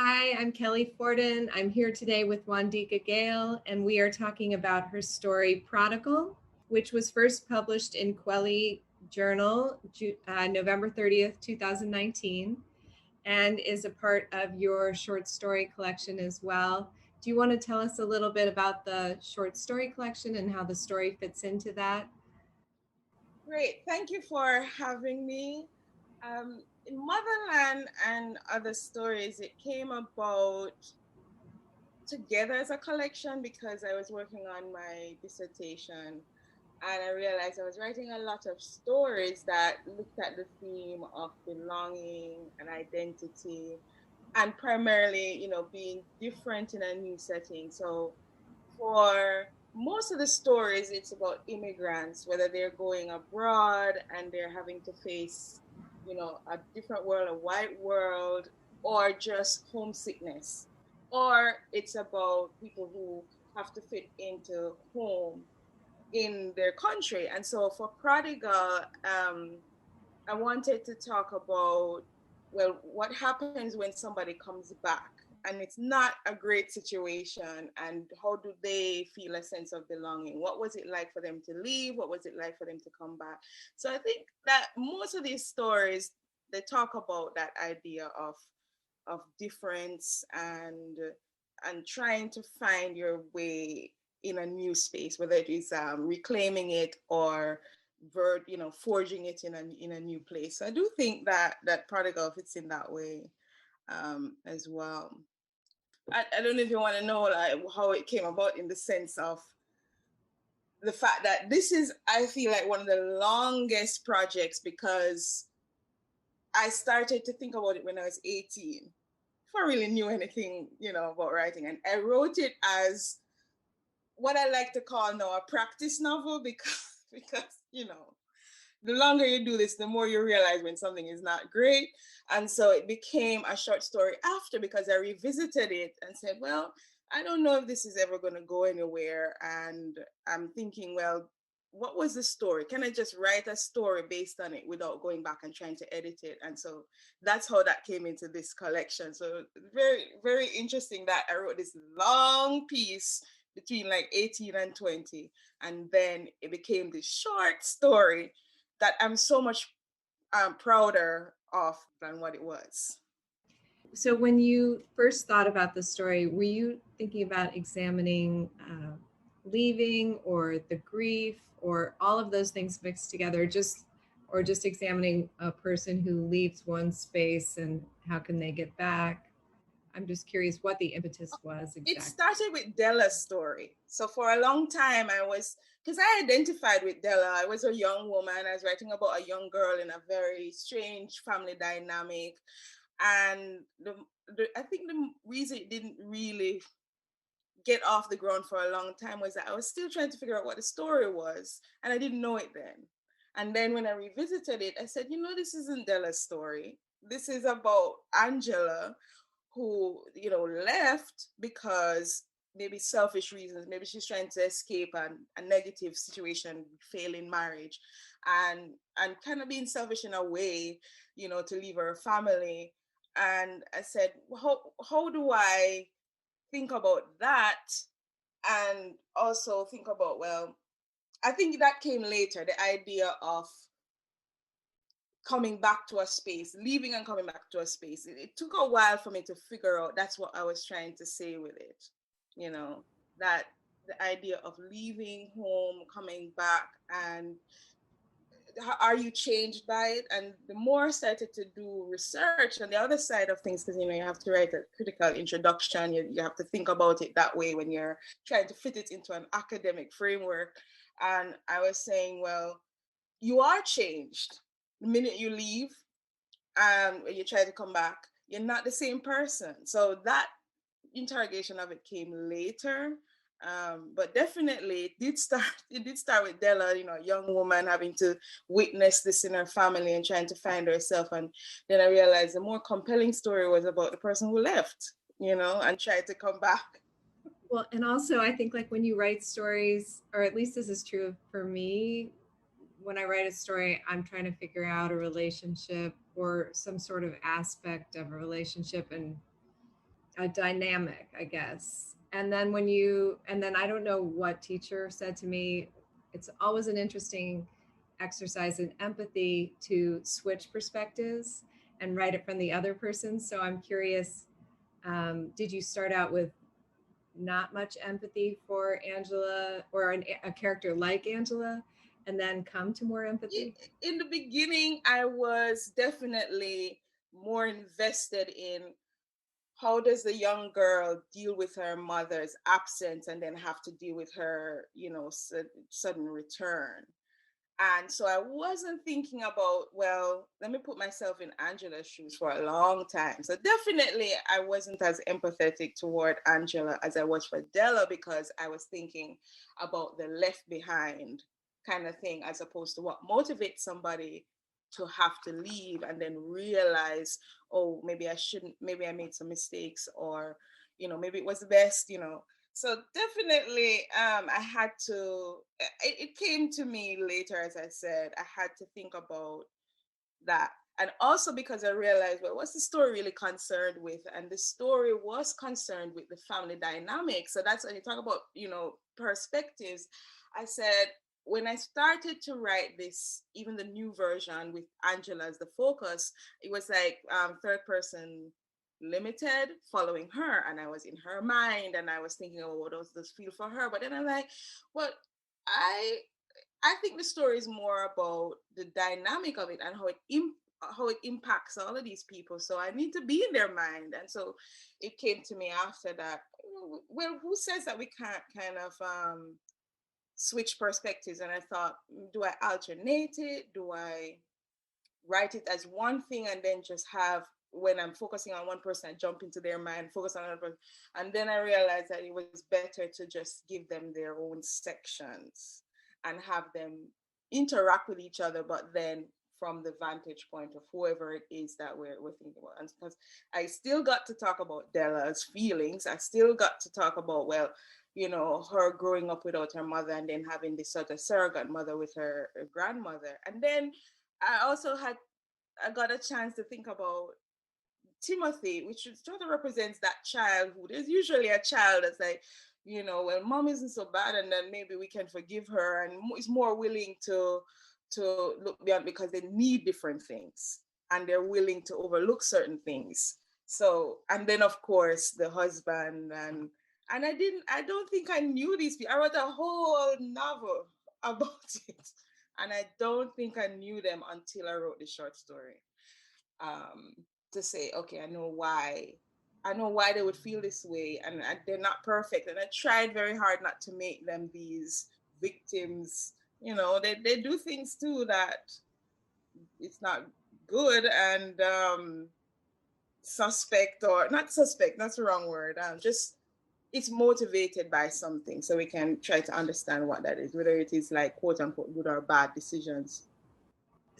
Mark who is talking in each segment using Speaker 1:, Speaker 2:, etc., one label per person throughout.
Speaker 1: Hi, I'm Kelly Fordon. I'm here today with Wandeka Gayle, and we are talking about her story Prodigal, which was first published in Quelly Journal November 30th, 2019, and is a part of your short story collection as well. Do you want to tell us a little bit about the short story collection and how the story fits into that?
Speaker 2: Great. Thank you for having me. In Motherland and Other Stories, it came about together as a collection because I was working on my dissertation and I realized I was writing a lot of stories that looked at the theme of belonging and identity and primarily, being different in a new setting. So for most of the stories, it's about immigrants, whether they're going abroad and they're having to face, a different world, a white world, or just homesickness. Or it's about people who have to fit into home in their country. And so for Prodigal, I wanted to talk about, well, what happens when somebody comes back and it's not a great situation, and how do they feel a sense of belonging? What was it like for them to leave? What was it like for them to come back? So I think that most of these stories, they talk about that idea of difference and trying to find your way in a new space, whether it is reclaiming it or forging it in a new place. So I do think that Prodigal fits in that way as well. I don't know if you want to know like how it came about in the sense of the fact that this is, I feel like, one of the longest projects because I started to think about it when I was 18 before I really knew anything, about writing. And I wrote it as what I like to call now a practice novel because the longer you do this, the more you realize when something is not great. And so it became a short story after because I revisited it and said, well, I don't know if this is ever going to go anywhere. And I'm thinking, well, what was the story? Can I just write a story based on it without going back and trying to edit it? And so that's how that came into this collection. So very, very interesting that I wrote this long piece between like 18 and 20. And then it became this short story that I'm so much prouder of than what it was.
Speaker 1: So, when you first thought about the story, were you thinking about examining leaving or the grief or all of those things mixed together, or just examining a person who leaves one space and how can they get back? I'm just curious what the impetus was
Speaker 2: It
Speaker 1: exactly.
Speaker 2: started with Della's story. So for a long time, because I identified with Della. I was a young woman. I was writing about a young girl in a very strange family dynamic. And I think the reason it didn't really get off the ground for a long time was that I was still trying to figure out what the story was, and I didn't know it then. And then when I revisited it, I said, this isn't Della's story. This is about Angela, who, left because maybe selfish reasons. Maybe she's trying to escape a negative situation, failing marriage, and kind of being selfish in a way, to leave her family. And I said, how do I think about that and also think about, well, I think that came later, the idea of coming back to a space, leaving and coming back to a space. It took a while for me to figure out that's what I was trying to say with it, you know, that the idea of leaving home, coming back, and are you changed by it? And the more I started to do research on the other side of things, because you have to write a critical introduction, you have to think about it that way when you're trying to fit it into an academic framework. And I was saying, well, you are changed the minute you leave and you try to come back. You're not the same person. So that interrogation of it came later. But definitely it did start it did start with Della, a young woman having to witness this in her family and trying to find herself. And then I realized the more compelling story was about the person who left, and tried to come back.
Speaker 1: Well, and also I think like when you write stories, or at least this is true for me, when I write a story, I'm trying to figure out a relationship or some sort of aspect of a relationship. And a dynamic, I guess. And then I don't know what teacher said to me, it's always an interesting exercise in empathy to switch perspectives and write it from the other person. So I'm curious, did you start out with not much empathy for Angela or a character like Angela and then come to more empathy?
Speaker 2: In the beginning, I was definitely more invested in how does the young girl deal with her mother's absence and then have to deal with her, sudden return. And so I wasn't thinking about, well, let me put myself in Angela's shoes for a long time. So definitely I wasn't as empathetic toward Angela as I was for Della, because I was thinking about the left behind kind of thing, as opposed to what motivates somebody to have to leave and then realize, oh, maybe I shouldn't, maybe I made some mistakes, or, maybe it was the best, So definitely, I had to, it came to me later, as I said, I had to think about that. And also because I realized, well, what's the story really concerned with? And the story was concerned with the family dynamic. So that's when you talk about, perspectives. I said, when I started to write this, even the new version with Angela as the focus, it was like third person limited, following her, and I was in her mind, and I was thinking, oh, what does this feel for her? But then I'm like, well, I think the story is more about the dynamic of it and how it impacts all of these people. So I need to be in their mind. And so it came to me after that, well, who says that we can't kind of switch perspectives? And I thought, do I alternate it? Do I write it as one thing and then just have, when I'm focusing on one person, I jump into their mind, focus on another person. And then I realized that it was better to just give them their own sections and have them interact with each other, but then from the vantage point of whoever it is that we're thinking about. And because I still got to talk about Della's feelings, I still got to talk about, well, her growing up without her mother and then having this sort of surrogate mother with her grandmother. And then I got a chance to think about Timothy, which sort of represents that childhood. There's usually a child that's like, well, mom isn't so bad, and then maybe we can forgive her, and is more willing to look beyond because they need different things and they're willing to overlook certain things. So, and then of course the husband, and I don't think I knew these people. I wrote a whole novel about it, and I don't think I knew them until I wrote the short story. To say, okay, I know why they would feel this way, and they're not perfect. And I tried very hard not to make them these victims. They do things too that it's not good, and suspect, or not suspect, that's the wrong word. Just it's motivated by something, so we can try to understand what that is, whether it is like quote unquote good or bad decisions.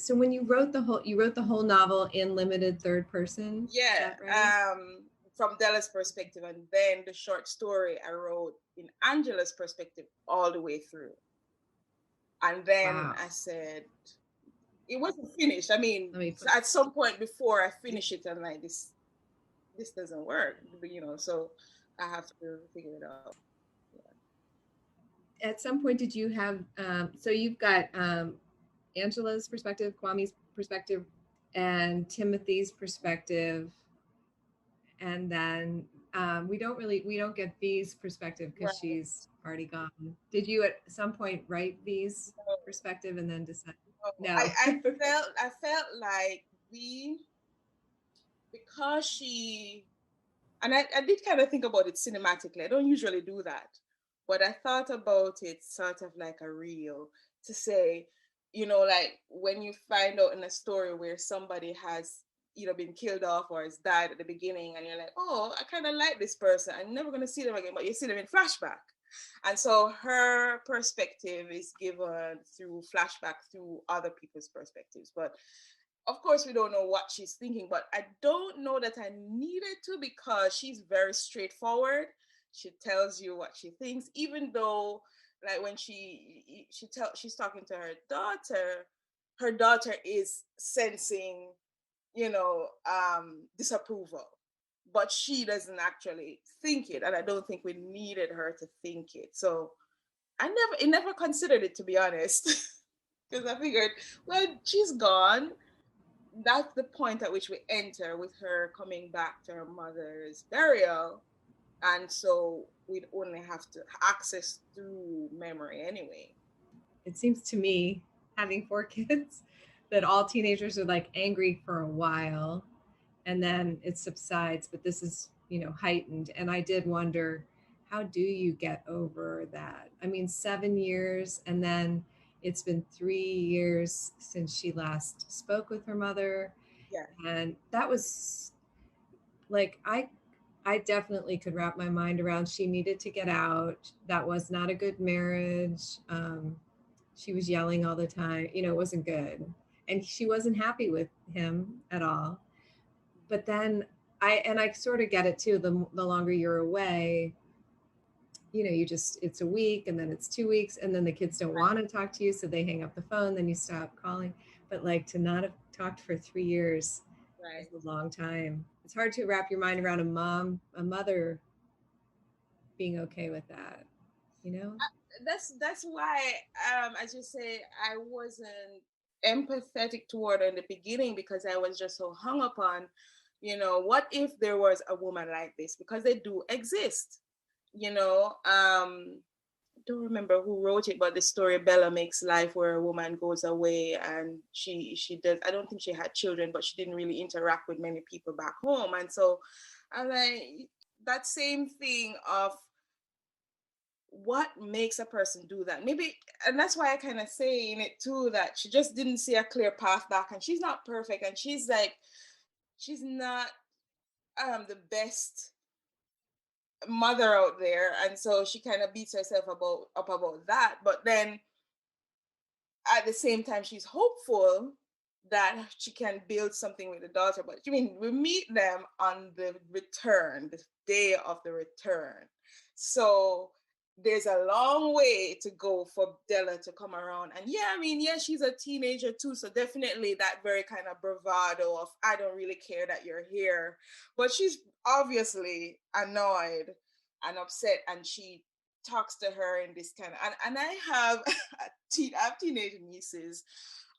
Speaker 1: So when you wrote the whole novel in limited third person?
Speaker 2: Yeah,
Speaker 1: right?
Speaker 2: from Della's perspective, and then the short story I wrote in Angela's perspective all the way through. And then I said, it wasn't finished. I mean, at some point before I finish it, I'm like, this doesn't work, so I have to figure it out.
Speaker 1: Yeah. At some point, did you have, so you've got Angela's perspective, Kwame's perspective, and Timothy's perspective, and then we don't get V's perspective because she's already gone. Did you at some point write V's perspective and then decide? No.
Speaker 2: I felt like V, because she, and I did kind of think about it cinematically. I don't usually do that, but I thought about it sort of like a reel, to say, like when you find out in a story where somebody has either been killed off or has died at the beginning, and you're like, oh, I kind of like this person. I'm never going to see them again, but you see them in flashback. And so her perspective is given through flashback, through other people's perspectives. But of course, we don't know what she's thinking, but I don't know that I needed to, because she's very straightforward. She tells you what she thinks, even though, like when she's talking to her daughter is sensing, disapproval. but she doesn't actually think it. And I don't think we needed her to think it. So it never considered it, to be honest. Because I figured, well, she's gone. That's the point at which we enter, with her coming back to her mother's burial. And so we'd only have to access through memory anyway.
Speaker 1: It seems to me, having 4 kids, that all teenagers are like angry for a while and then it subsides, but this is, heightened. And I did wonder, how do you get over that? I mean, 7 years, and then it's been 3 years since she last spoke with her mother.
Speaker 2: Yeah.
Speaker 1: And that was like, I definitely could wrap my mind around, she needed to get out. That was not a good marriage. She was yelling all the time. It wasn't good. And she wasn't happy with him at all. But then I sort of get it too. The longer you're away, it's a week, and then it's 2 weeks, and then the kids don't want to talk to you. So they hang up the phone, then you stop calling. But like, to not have talked for 3 years is a long time. It's hard to wrap your mind around a mother being okay with that,
Speaker 2: That's why, as you say, I wasn't empathetic toward her in the beginning, because I was just so hung up on, what if there was a woman like this? Because they do exist, don't remember who wrote it, but the story Bella Makes Life, where a woman goes away and she does, I don't think she had children, but she didn't really interact with many people back home. And so I'm like, that same thing of what makes a person do that, maybe. And that's why I kind of say in it too, that she just didn't see a clear path back, and she's not perfect, and she's not the best mother out there, and so she kind of beats herself up about that. But then at the same time, she's hopeful that she can build something with the daughter. But I mean, we meet them on the return, the day of the return. So there's a long way to go for Della to come around. And she's a teenager too. So definitely that very kind of bravado of, I don't really care that you're here. But she's obviously annoyed and upset, and she talks to her in this kind of, and I have teenage nieces,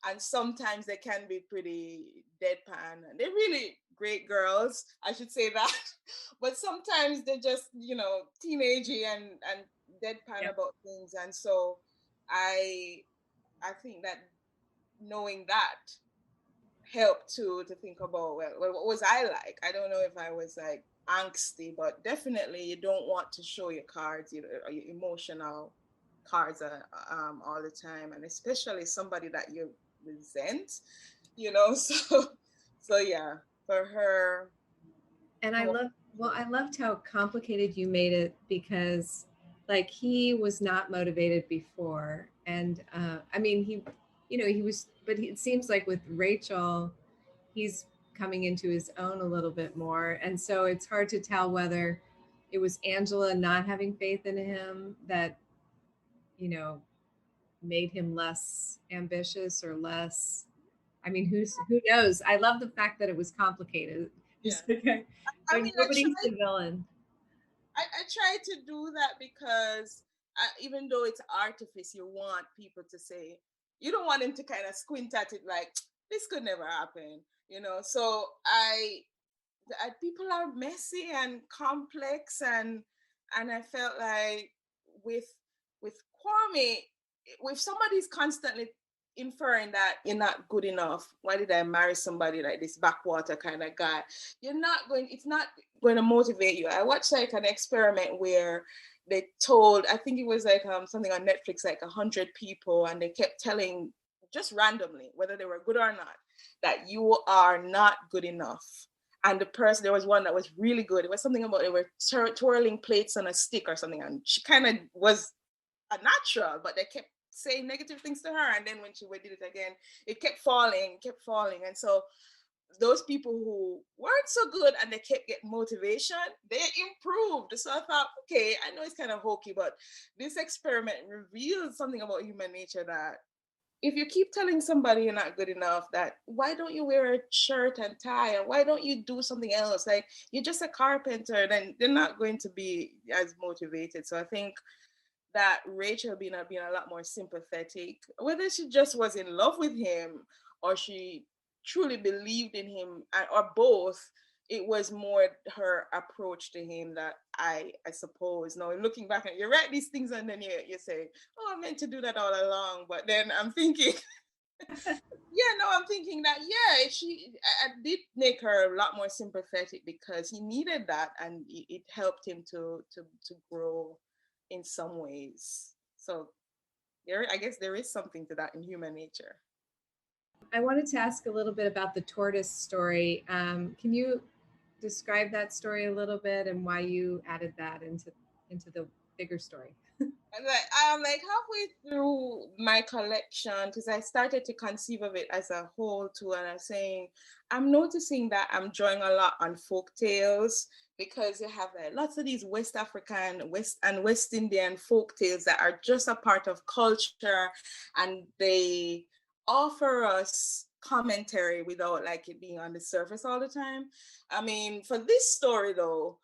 Speaker 2: and sometimes they can be pretty deadpan, and they're really great girls, I should say that. But sometimes they're just, teenagey and deadpan about things. And so I think that knowing that helped to think about, well, what was I like? I don't know if I was like angsty, but definitely you don't want to show your cards, your emotional cards all the time, and especially somebody that you resent, so yeah, for her.
Speaker 1: And I loved how complicated you made it, because like, he was not motivated before. And I mean, he was, but it seems like with Rachel, he's coming into his own a little bit more. And so it's hard to tell whether it was Angela not having faith in him that, made him less ambitious or less. I mean, who knows? I love the fact that it was complicated.
Speaker 2: Yeah.
Speaker 1: Okay.
Speaker 2: I mean,
Speaker 1: nobody's the villain.
Speaker 2: I try to do that because even though it's artifice, you want people to say, you don't want them to kind of squint at it like, this could never happen, So people are messy and complex, and I felt like with Kwame, if somebody's constantly inferring that you're not good enough, why did I marry somebody like this backwater kind of guy? It's not going to motivate you. I watched like an experiment where they told, I think it was like something on Netflix, like 100 people, and they kept telling just randomly, whether they were good or not, that you are not good enough. And the person, there was one that was really good. It was something about, they were twirling plates on a stick or something, and she kind of was a natural, but they kept saying negative things to her. And then when she did it again, it kept falling. And so those people who weren't so good and they kept getting motivation, they improved. So I thought, okay, I know it's kind of hokey, but this experiment revealed something about human nature, that if you keep telling somebody you're not good enough, that why don't you wear a shirt and tie, or why don't you do something else? Like, you're just a carpenter, then they're not going to be as motivated. So I think that Rachel being a lot more sympathetic, whether she just was in love with him or she truly believed in him, or both, it was more her approach to him that I suppose. Now, looking back at, you write these things and then you say, oh, I meant to do that all along. But then I'm thinking, yeah, no, I'm thinking that, yeah, I did make her a lot more sympathetic because he needed that, and it helped him to grow in some ways. So I guess there is something to that in human nature.
Speaker 1: I wanted to ask a little bit about the tortoise story. Can you describe that story a little bit and why you added that into the bigger story?
Speaker 2: I'm like halfway through my collection because I started to conceive of it as a whole too, and I'm noticing that I'm drawing a lot on folk tales, because you have lots of these West African, West Indian folk tales that are just a part of culture, and they offer us commentary without like it being on the surface all the time. I mean, for this story though,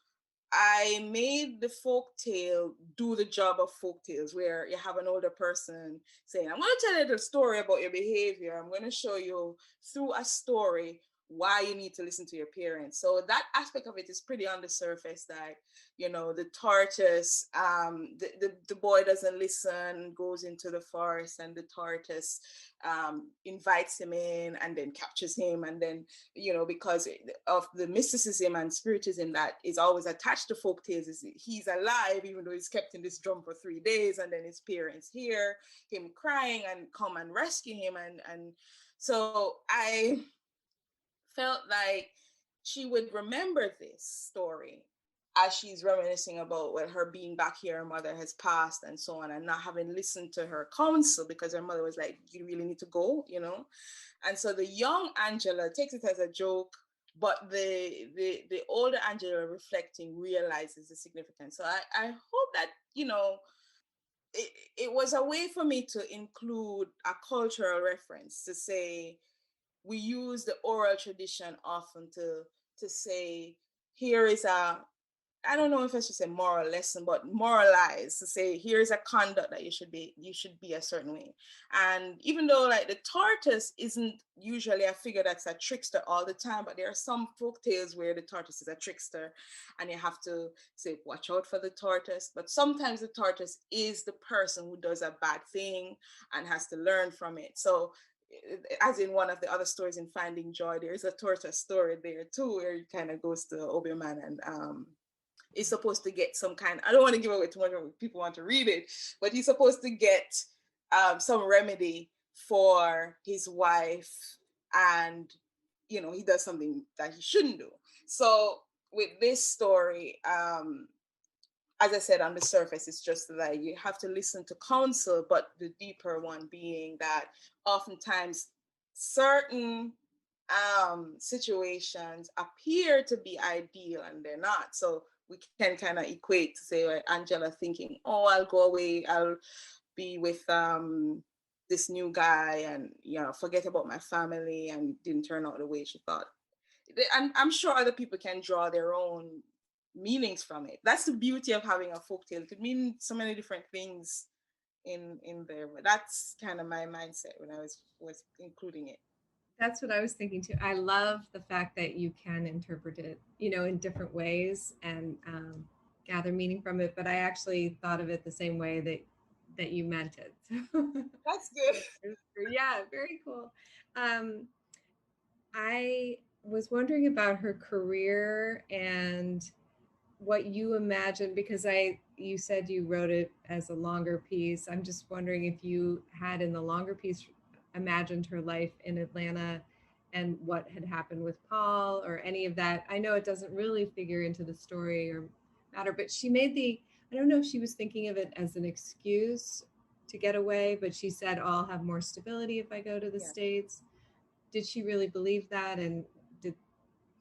Speaker 2: I made the folk tale do the job of folk tales, where you have an older person saying, I'm going to tell you the story about your behavior. I'm going to show you through a story why you need to listen to your parents. So that aspect of it is pretty on the surface, that, the tortoise, the boy doesn't listen, goes into the forest, and the tortoise invites him in and then captures him. And then, because of the mysticism and spiritism that is always attached to folk tales, is he's alive even though he's kept in this drum for 3 days, and then his parents hear him crying and come and rescue him. And so I felt like she would remember this story as she's reminiscing about, well, her being back here, her mother has passed and so on, and not having listened to her counsel because her mother was like, you really need to go. And so the young Angela takes it as a joke, but the older Angela, reflecting, realizes the significance. So I hope that, it was a way for me to include a cultural reference, to say, we use the oral tradition often to say, here is I don't know if I should say moral lesson, but moralize, to say, here's a conduct that you should be a certain way. And even though like the tortoise isn't usually a figure that's a trickster all the time, but there are some folk tales where the tortoise is a trickster and you have to say, watch out for the tortoise. But sometimes the tortoise is the person who does a bad thing and has to learn from it. So as in one of the other stories in Finding Joy, there is a tortoise story there too, where he kind of goes to Obi-Man and is supposed to get some kind, I don't want to give away too much if people want to read it, but he's supposed to get some remedy for his wife, and he does something that he shouldn't do. So with this story, as I said, on the surface, it's just that you have to listen to counsel, but the deeper one being that oftentimes certain situations appear to be ideal and they're not. So we can kind of equate to say, like, Angela thinking, oh, I'll go away, I'll be with this new guy and, forget about my family, and it didn't turn out the way she thought. And I'm sure other people can draw their own meanings from it. That's the beauty of having a folktale. It could mean so many different things in there, but that's kind of my mindset when I was including it.
Speaker 1: That's what I was thinking too. I love the fact that you can interpret it, in different ways and gather meaning from it. But I actually thought of it the same way that you meant it.
Speaker 2: That's good.
Speaker 1: Yeah, very cool. I was wondering about her career and what you imagine, because you said you wrote it as a longer piece. I'm just wondering if you had in the longer piece imagined her life in Atlanta and what had happened with Paul or any of that. I know it doesn't really figure into the story or matter, but she made I don't know if she was thinking of it as an excuse to get away, but she said, oh, I'll have more stability if I go to the States. Did she really believe that? And do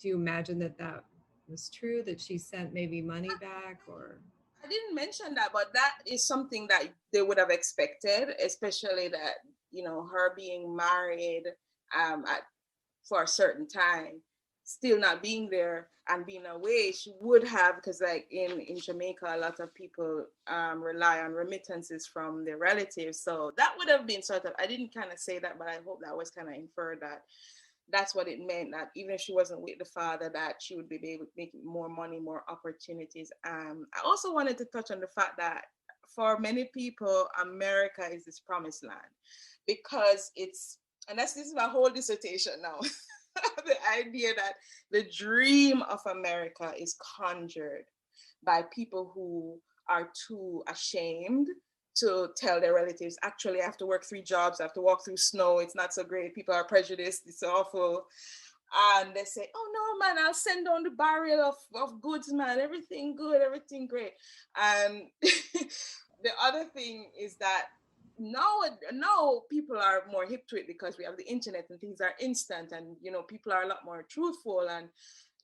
Speaker 1: you imagine that was true, that she sent maybe money back? Or
Speaker 2: I didn't mention that, but that is something that they would have expected, especially that, her being married for a certain time, still not being there and being away. She would have, because like in Jamaica, a lot of people rely on remittances from their relatives. So that would have been sort of, I didn't kind of say that, but I hope that was kind of inferred that that's what it meant, that even if she wasn't with the father, that she would be able to make more money, more opportunities. I also wanted to touch on the fact that for many people, America is this promised land, because this is my whole dissertation now. The idea that the dream of America is conjured by people who are too ashamed to tell their relatives, actually, I have to work 3 jobs, I have to walk through snow, it's not so great, people are prejudiced, it's awful. And they say, oh no, man, I'll send down the barrel of goods, man, everything good, everything great. And the other thing is that now people are more hip to it, because we have the internet and things are instant, and people are a lot more truthful, and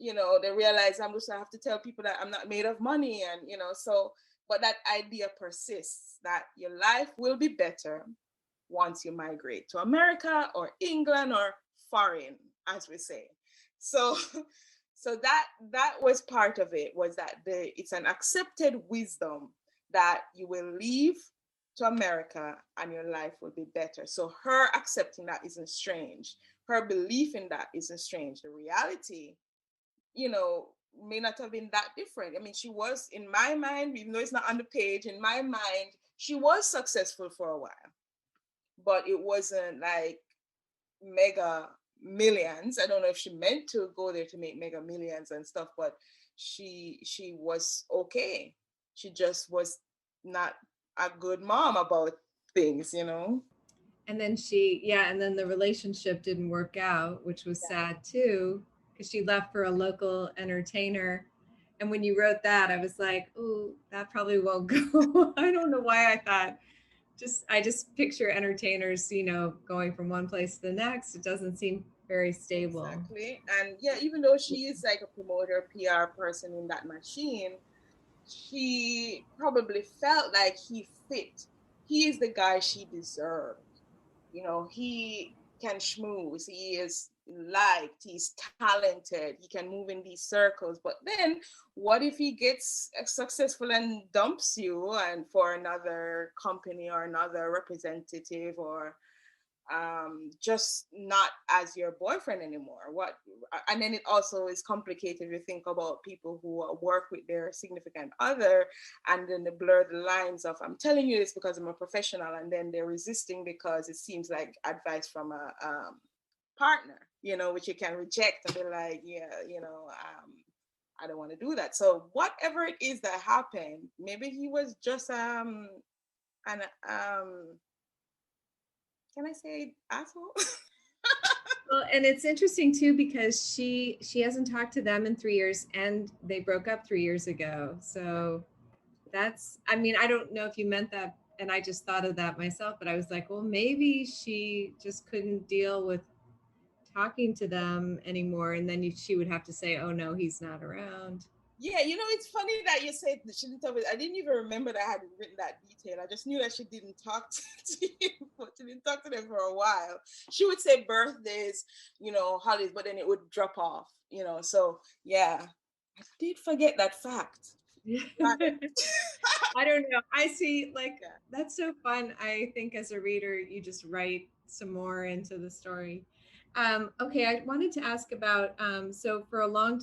Speaker 2: they realize I have to tell people that I'm not made of money, and so, but that idea persists, that your life will be better once you migrate to America or England or foreign, as we say. So that was part of it, was that it's an accepted wisdom that you will leave to America and your life will be better. So her accepting that isn't strange. Her belief in that isn't strange. The reality, may not have been that different. I mean, she was, in my mind, even though it's not on the page, in my mind, she was successful for a while, but it wasn't like mega millions. I don't know if she meant to go there to make mega millions and stuff, but she was okay. She just was not a good mom about things,
Speaker 1: And then and then the relationship didn't work out, which was sad too, because she left for a local entertainer. And when you wrote that, I was like, oh, that probably won't go. I don't know why I thought, I just picture entertainers, going from one place to the next. It doesn't seem very stable.
Speaker 2: Exactly. And yeah, even though she is like a promoter, PR person in that machine, she probably felt like he fit. He is the guy she deserved. He can schmooze, he is liked, he's talented, he can move in these circles. But then what if he gets successful and dumps you, and for another company or another representative, or just not as your boyfriend anymore? And then it also is complicated if you think about people who work with their significant other, and then they blur the lines of, I'm telling you this because I'm a professional, and then they're resisting because it seems like advice from a partner, which you can reject and be like, I don't want to do that. So whatever it is that happened, maybe he was just can I say asshole?
Speaker 1: Well, and it's interesting too, because she hasn't talked to them in 3 years, and they broke up 3 years ago. So I don't know if you meant that, and I just thought of that myself, but I was like, well, maybe she just couldn't deal with talking to them anymore, and then she would have to say, oh no, he's not around.
Speaker 2: Yeah, it's funny that you said that she didn't talk. I didn't even remember that I had written that detail. I just knew that she didn't talk to him, but she didn't talk to them for a while. She would say birthdays, holidays, but then it would drop off, So yeah, I did forget that fact.
Speaker 1: I don't know. I see, that's so fun. I think as a reader, you just write some more into the story. Okay, I wanted to ask about, so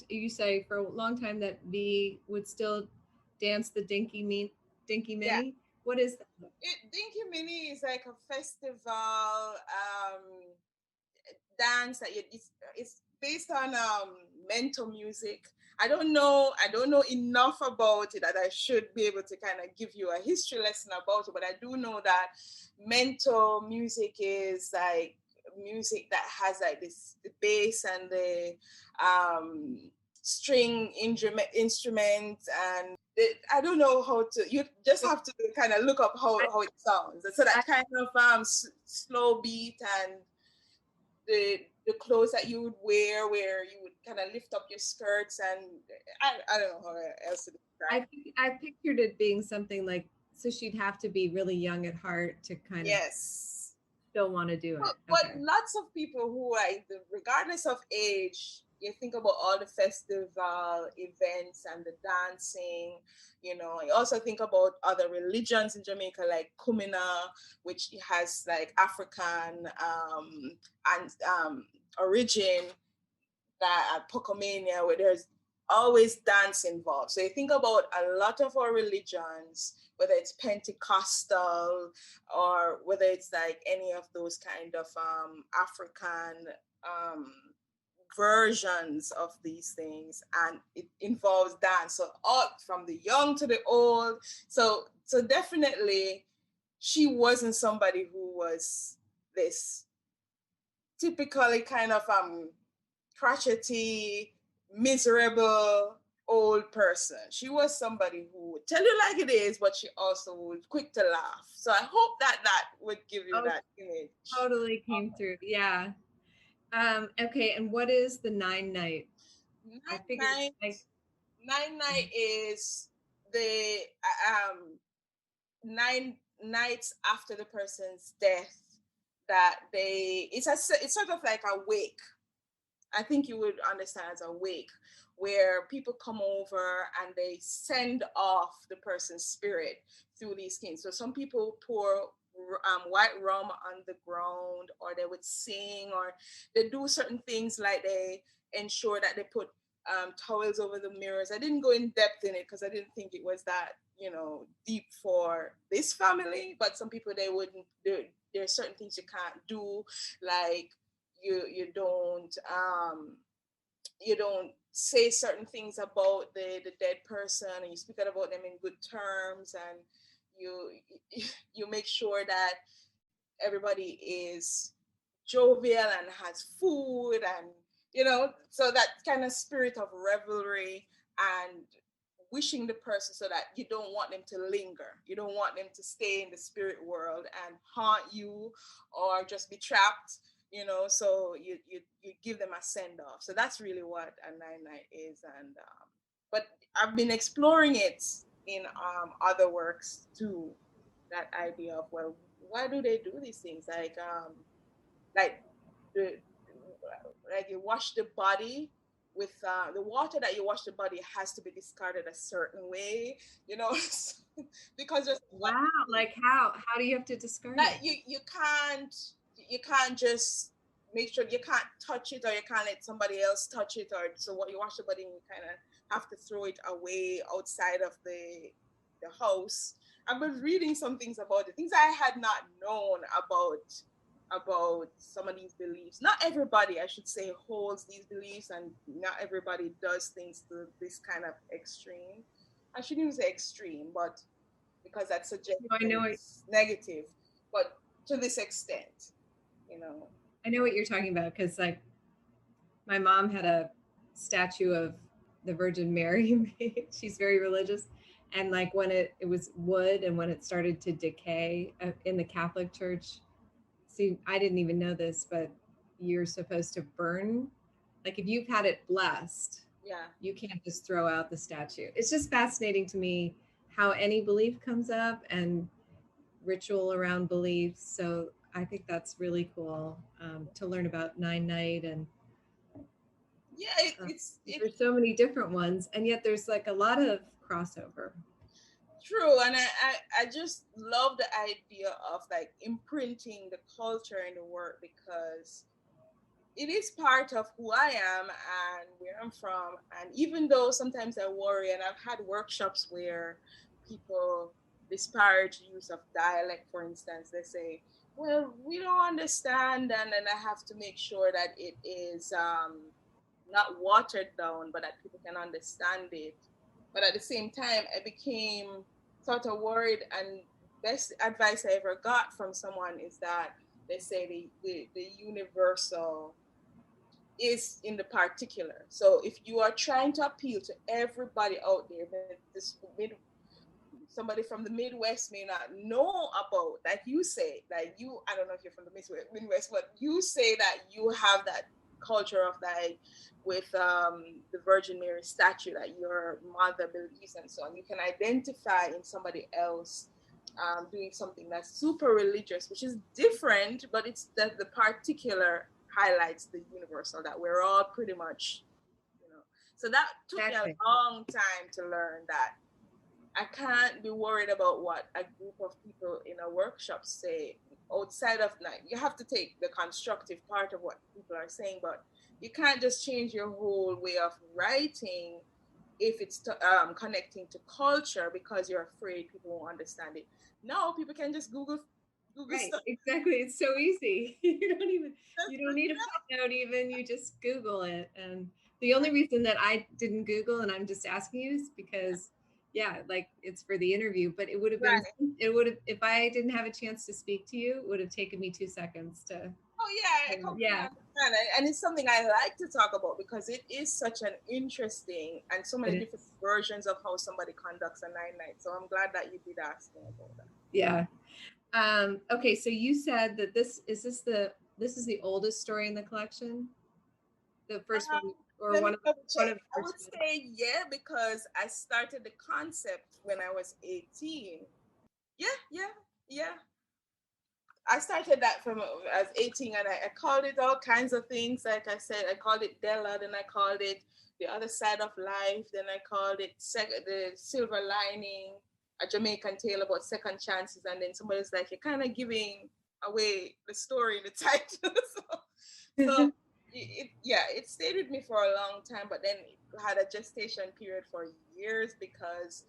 Speaker 1: you say for a long time that V would still dance the Dinky Minnie.
Speaker 2: Yeah.
Speaker 1: What is that?
Speaker 2: Dinky Minnie is like a festival dance that it's based on mental music. I don't know enough about it that I should be able to kind of give you a history lesson about it, but I do know that mental music is like music that has like the bass and the string instrument, and I don't know how to. You just have to kind of look up how it sounds. So that kind of slow beat, and the clothes that you would wear, where you would kind of lift up your skirts, and I don't know how else to describe.
Speaker 1: I pictured it being something like, so she'd have to be really young at heart to kind of
Speaker 2: Yes.
Speaker 1: still want to do it.
Speaker 2: But
Speaker 1: Okay.
Speaker 2: lots of people who are, regardless of age, you think about all the festival events and the dancing, you know. You also think about other religions in Jamaica, like Kumina, which has like African and origin, that Pocomania, where there's always dance involved. So you think about a lot of our religions, whether it's Pentecostal or whether it's like any of those kind of African versions of these things, and it involves dance. So all from the young to the old. So definitely she wasn't somebody who was this typically kind of crotchety, miserable old person. She was somebody who would tell you like it is, but she also would quick to laugh. So I hope that would give you that image.
Speaker 1: Totally came through. Yeah. Okay. And what is the nine night?
Speaker 2: Nine night is the 9 nights after the person's death, that it's sort of like a wake. I think you would understand as a wake, where people come over and they send off the person's spirit through these things. So some people pour white rum on the ground, or they would sing, or they do certain things, like they ensure that they put towels over the mirrors. I didn't go in depth in it because I didn't think it was that, you know, deep for this family. But some people, they wouldn't do. There's certain things you can't do, like you don't say certain things about the dead person, and you speak about them in good terms, and you make sure that everybody is jovial and has food, and you know, so that kind of spirit of revelry and wishing the person, so that you don't want them to linger, you don't want them to stay in the spirit world and haunt you or just be trapped, you know. So you give them a send off. So that's really what a nine night is. And but I've been exploring it in other works too, that idea of, well, why do they do these things, like the like you wash the body with the water that you wash the body has to be discarded a certain way, you know. Because just
Speaker 1: wow, like how do you have to discard
Speaker 2: that
Speaker 1: it?
Speaker 2: you can't just make sure, you can't touch it, or you can't let somebody else touch it, or so what you wash the body and you kind of have to throw it away outside of the house. I was reading some things about it, things I had not known about some of these beliefs. Not everybody, I should say, holds these beliefs, and not everybody does things to this kind of extreme. I shouldn't even say extreme, but because that suggests it's negative, but to this extent, you know.
Speaker 1: I know what you're talking about, because like my mom had a statue of the Virgin Mary. She's very religious. And like when it was wood, and when it started to decay in the Catholic Church, see, I didn't even know this, but you're supposed to burn. Like if you've had it blessed,
Speaker 2: Yeah,
Speaker 1: you can't just throw out the statue. It's just fascinating to me how any belief comes up, and ritual around beliefs. So I think that's really cool to learn about nine night. And
Speaker 2: yeah,
Speaker 1: there's so many different ones, and yet there's like a lot of crossover.
Speaker 2: true. And I just love the idea of like imprinting the culture in the work, because it is part of who I am and where I'm from. And even though sometimes I worry, and I've had workshops where people disparage use of dialect, for instance, they say, well, we don't understand, and then I have to make sure that it is not watered down, but that people can understand it. But at the same time, I became sort of worried, and best advice I ever got from someone is that they say the universal is in the particular. So if you are trying to appeal to everybody out there, somebody from the Midwest may not know about, like you say, like you, I don't know if you're from the Midwest, but you say that you have that culture of like with the Virgin Mary statue that your mother believes and so on. You can identify in somebody else doing something that's super religious, which is different, but it's that the particular highlights the universal, that we're all pretty much, you know. So that took me a long time to learn that I can't be worried about what a group of people in a workshop say outside of that. You have to take the constructive part of what people are saying, but you can't just change your whole way of writing if it's connecting to culture because you're afraid people won't understand it. No, people can just Google
Speaker 1: right,
Speaker 2: stuff.
Speaker 1: exactly. It's so easy. You don't need a footnote even. You just Google it. And the only reason that I didn't Google, and I'm just asking you, is because yeah, like it's for the interview, but it would have been, it would have, if I didn't have a chance to speak to you, it would have taken me 2 seconds to.
Speaker 2: Oh yeah, I completely understand. And it's something I like to talk about because it is such an interesting and so many different versions of how somebody conducts a 9-night. So I'm glad that you did ask me about that.
Speaker 1: Yeah. Okay, so you said that this is the oldest story in the collection? The first one, or one of the
Speaker 2: I would say yeah, because I started the concept when I was 18. Yeah. I started that from as 18, and I called it all kinds of things. Like I said, I called it Della, then I called it The Other Side of Life, then I called it The Silver Lining, a Jamaican tale about second chances, and then somebody's like, you're kind of giving away the story in the title. so it stayed with me for a long time, but then it had a gestation period for years because,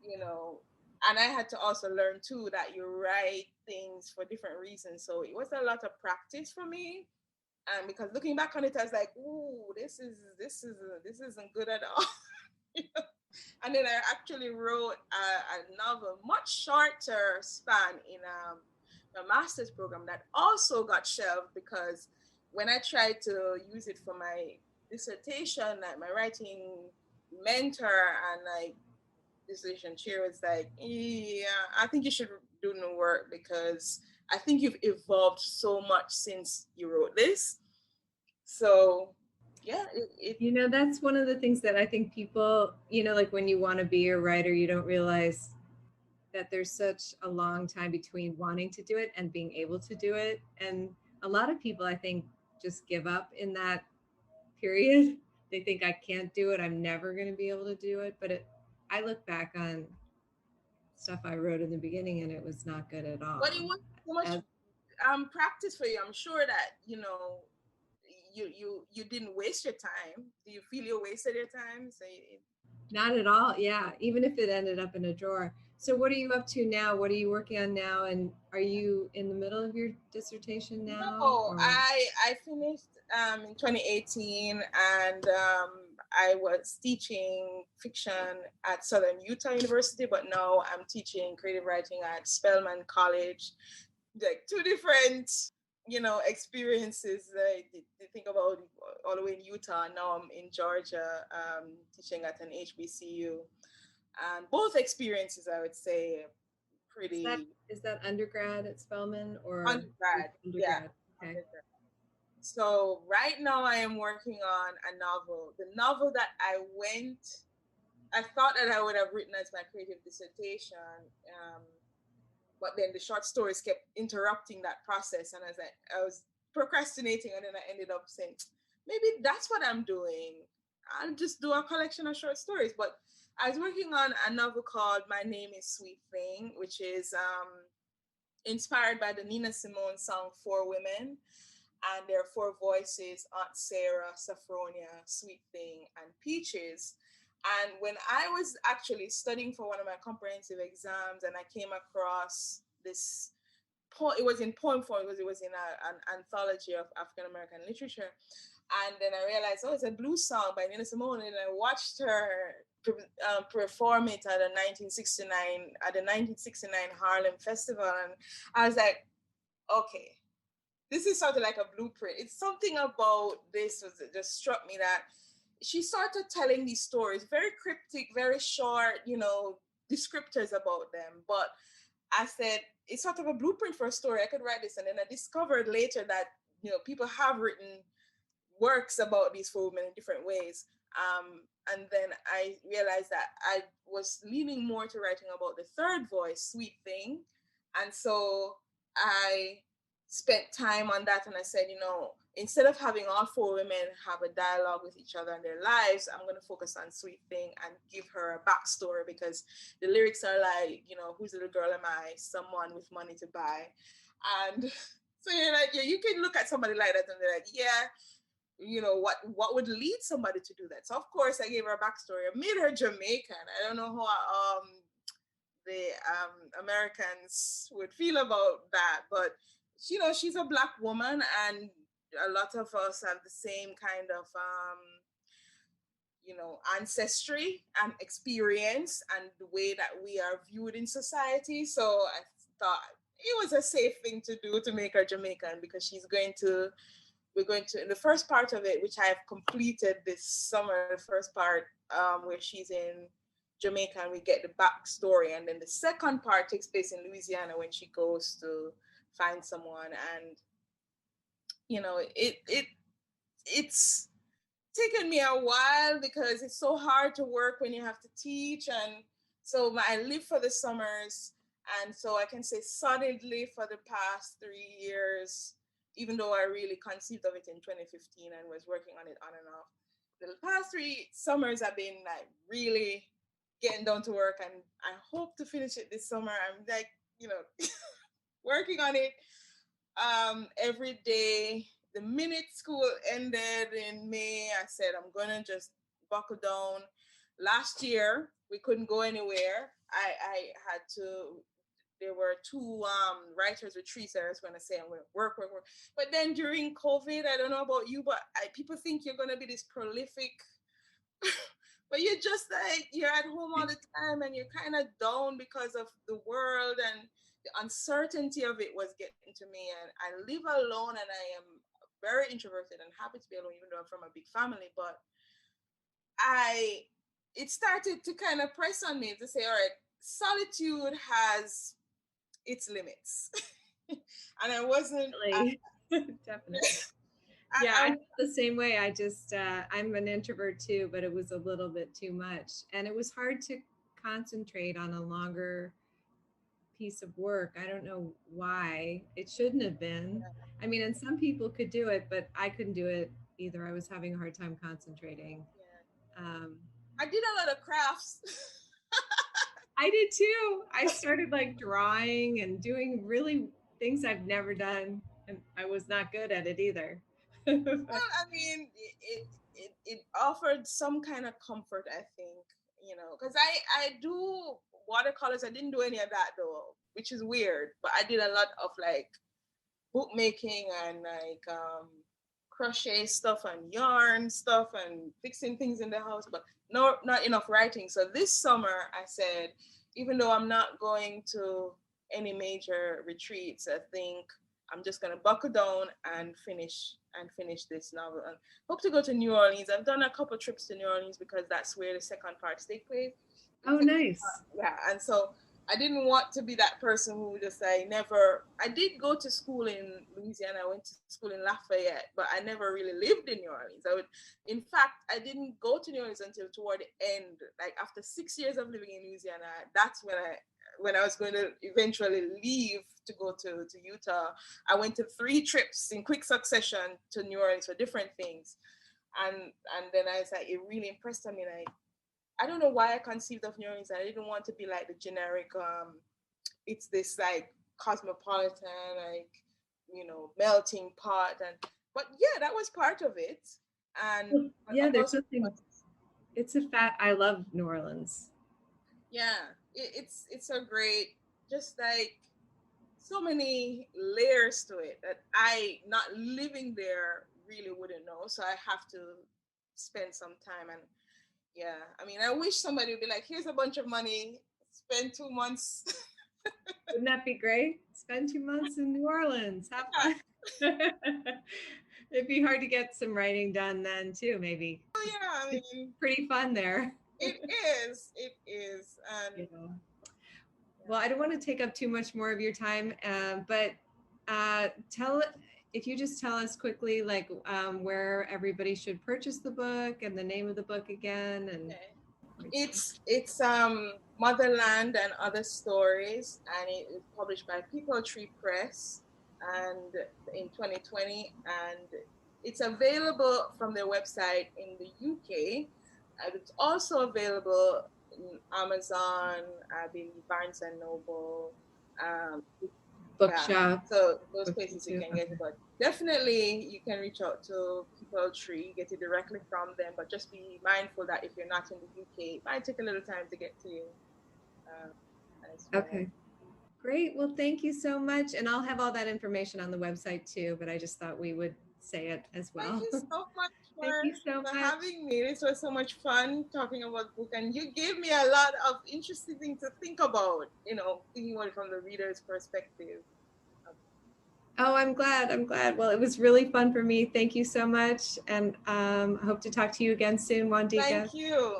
Speaker 2: you know, and I had to also learn too that you write things for different reasons. So it was a lot of practice for me. And because looking back on it, I was like, ooh, this isn't good at all. And then I actually wrote a novel, much shorter span in a master's program that also got shelved because when I tried to use it for my dissertation, like my writing mentor and like dissertation chair was like, yeah, I think you should do new work because I think you've evolved so much since you wrote this. So yeah,
Speaker 1: that's one of the things that I think people, like when you want to be a writer, you don't realize that there's such a long time between wanting to do it and being able to do it. And a lot of people, I think, just give up in that period. They think I can't do it. I'm never going to be able to do it. But I look back on stuff I wrote in the beginning and it was not good at all.
Speaker 2: But it was so much practice for you. I'm sure that, you didn't waste your time. Do you feel you wasted your time?
Speaker 1: Not at all. Yeah. Even if it ended up in a drawer. So what are you up to now? What are you working on now? And are you in the middle of your dissertation now?
Speaker 2: No, I finished in 2018 and I was teaching fiction at Southern Utah University, but now I'm teaching creative writing at Spelman College. Like two different, experiences. I think about all the way in Utah. Now I'm in Georgia, teaching at an HBCU. And both experiences, I would say, pretty.
Speaker 1: Is that undergrad at Spelman or
Speaker 2: undergrad? Yeah. Okay. Undergrad. So right now I am working on a novel. The novel that I thought that I would have written as my creative dissertation, but then the short stories kept interrupting that process, and I was procrastinating, and then I ended up saying, maybe that's what I'm doing. I'll just do a collection of short stories. But I was working on a novel called My Name is Sweet Thing, which is inspired by the Nina Simone song Four Women. And there are four voices: Aunt Sarah, Sophronia, Sweet Thing, and Peaches. And when I was actually studying for one of my comprehensive exams and I came across this poem, it was in poem form because it was in an anthology of African American literature. And then I realized, oh, it's a blues song by Nina Simone. And I watched her perform it at the 1969 Harlem Festival. And I was like, okay, this is sort of like a blueprint. It's something about this just struck me that she started telling these stories, very cryptic, very short, descriptors about them. But I said, it's sort of a blueprint for a story. I could write this. And then I discovered later that, people have written works about these four women in different ways. And then I realized that I was leaning more to writing about the third voice, Sweet Thing. And so I spent time on that, and I said, instead of having all four women have a dialogue with each other in their lives, I'm going to focus on Sweet Thing and give her a backstory, because the lyrics are like, whose little girl am I? Someone with money to buy. And so you're like, yeah, you can look at somebody like that and they're like, yeah, what would lead somebody to do that? So of course I gave her a backstory. I made her Jamaican. I don't know how the Americans would feel about that, but she's a Black woman, and a lot of us have the same kind of ancestry and experience and the way that we are viewed in society. So I thought it was a safe thing to do to make her Jamaican, because we're going to, in the first part of it, which I have completed this summer, the first part where she's in Jamaica and we get the backstory. And then the second part takes place in Louisiana when she goes to find someone. And, it's taken me a while because it's so hard to work when you have to teach. And so I live for the summers. And so I can say solidly for the past 3 years, even though I really conceived of it in 2015 and was working on it on and off, the past 3 summers I've been like really getting down to work, and I hope to finish it this summer. I'm like, working on it every day. The minute school ended in May, I said, I'm gonna just buckle down. Last year, we couldn't go anywhere. I had to, there were 2 writers retreats I was going to say, I'm going to work. But then during COVID, I don't know about you, but people think you're going to be this prolific, but you're just like, you're at home all the time and you're kind of down because of the world, and the uncertainty of it was getting to me. And I live alone, and I am very introverted and happy to be alone, even though I'm from a big family. But it started to kind of press on me to say, all right, solitude has its limits. And I wasn't
Speaker 1: definitely. Yeah, I felt the same way. I just I'm an introvert too, but it was a little bit too much, and it was hard to concentrate on a longer piece of work. I don't know why. It shouldn't have been. I mean, and some people could do it, but I couldn't do it either. I was having a hard time concentrating.
Speaker 2: I did a lot of crafts.
Speaker 1: I did too. I started like drawing and doing really things I've never done, and I was not good at it either.
Speaker 2: Well, I mean, it offered some kind of comfort, I think, because I do watercolors. I didn't do any of that though, which is weird, but I did a lot of like bookmaking and like crochet stuff and yarn stuff and fixing things in the house, but not enough writing. So this summer I said, even though I'm not going to any major retreats, I think I'm just gonna buckle down and finish this novel, and hope to go to New Orleans. I've done a couple trips to New Orleans because that's where the second part takes place.
Speaker 1: Oh, nice.
Speaker 2: Yeah, and so I didn't want to be that person who just I did go to school in Louisiana. I went to school in Lafayette, but I never really lived in New Orleans. In fact, I didn't go to New Orleans until toward the end, like after 6 years of living in Louisiana. That's when I was going to eventually leave to go to Utah. I went to 3 trips in quick succession to New Orleans for different things. And then I was like, it really impressed me. Like, I don't know why I conceived of New Orleans. I didn't want to be like the generic, it's this like cosmopolitan, like, melting pot. But yeah, that was part of it. And
Speaker 1: yeah, there's something, I love New Orleans.
Speaker 2: Yeah, it's a great, just like so many layers to it that I, not living there, really wouldn't know. So I have to spend some time. And yeah, I mean, I wish somebody would be like, here's a bunch of money, spend 2 months.
Speaker 1: Wouldn't that be great? Spend 2 months in New Orleans. Have fun. It'd be hard to get some writing done then too, maybe.
Speaker 2: Oh yeah, I mean,
Speaker 1: it's pretty fun there.
Speaker 2: It is. And
Speaker 1: well, I don't want to take up too much more of your time, but if you just tell us quickly, like where everybody should purchase the book and the name of the book again. And
Speaker 2: okay. It's Motherland and Other Stories, and it is published by Peepal Tree Press, and in 2020, and it's available from their website in the UK, and it's also available in Amazon, I believe Barnes and Noble,
Speaker 1: bookshop.
Speaker 2: yeah. So those places you can get it, but definitely you can reach out to Peepal Tree, get it directly from them. But just be mindful that if you're not in the UK, it might take a little time to get to you. As well.
Speaker 1: Okay. Great. Well, thank you so much. And I'll have all that information on the website too, but I just thought we would say it as well.
Speaker 2: Thank you so much
Speaker 1: Thank you so much.
Speaker 2: having me. This was so much fun talking about the book, and you gave me a lot of interesting things to think about, you know, thinking about it from the reader's perspective.
Speaker 1: Oh, I'm glad. I'm glad. Well, it was really fun for me. Thank you so much. And I hope to talk to you again soon, Wandeka.
Speaker 2: Thank you.